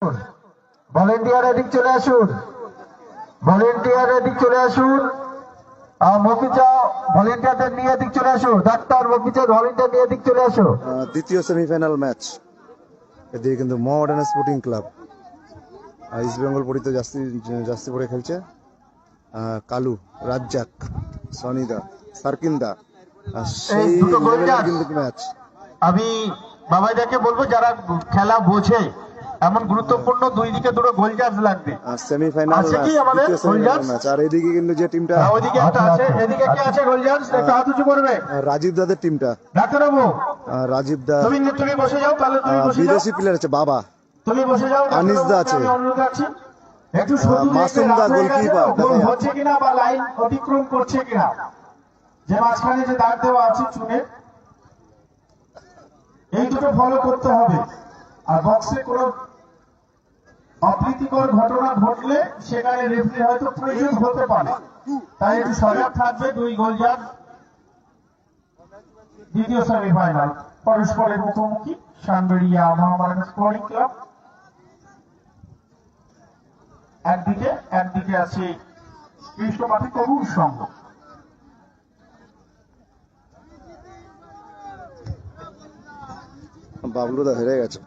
Volunteer এদিক চলে আসুন, ভলেন্টিয়ার এদিক চলে আসুন। মফিজা ভলেন্টিয়ারদের নিয়ে এদিক চলে আসো, ডাক্তার মফিজা ভলেন্টিয়ার নিয়ে এদিক চলে আসো। দ্বিতীয় সেমিফাইনাল ম্যাচ, এদিকে কিন্তু মোহামেডান স্পোর্টিং ক্লাব ইস্ট বেঙ্গল পরিত জার্সি পরে খেলছে। কালু, রাজ্জাক, সনিদা, সার্কিন্দা, সেই লেভেলের কিন্তু ম্যাচ। আমি বাবাইদাকে বলবো যারা খেলা বোঝে, এমন গুরুত্বপূর্ণ দুই দিকে দুটো গোল চার্জ লাগবে। Semifinal match. আর এদিকে কিন্তু যে টিমটা ওইদিকে একটা আছে, এদিকে কি আছে গোল চার্জ, একটু হাত উঁচু করবে। রাজীব দাদের টিমটা, ডাক্তারবাবু রাজীব দা তুমি বসে যাও, তাহলে তুমি বসে যাও, বিদেশি প্লেয়ার আছে, বাবা তুমি বসে যাও। আনিস দা আছে, আমি অনুরোধ রাখছি একটু শুধু মাসুম দা গোলকিপার, গোল হচ্ছে কিনা বা লাইন অতিক্রম করছে কিনা, যে মাঝখানে যে দাগ দেওয়া আছে চুনে, এই দুটো ফলো করতে হবে। আর বক্সে কোনো অপ্রীতিকর ঘটনা ঘটলে সেখানে রেফারি হয়তো প্রয়োজন হতে পারে, তাই একটু সজাগ থাকবে। দুই গোল যাক, দ্বিতীয় সেমিফাইনাল পরস্পরের মুখোমুখি শানবেড়িয়া মোহামেডান স্পোর্টিং ক্লাব একদিকে আছে কৃষ্ণমাটি কবুর সংঘ। বাবলু দা হেরে গেছে।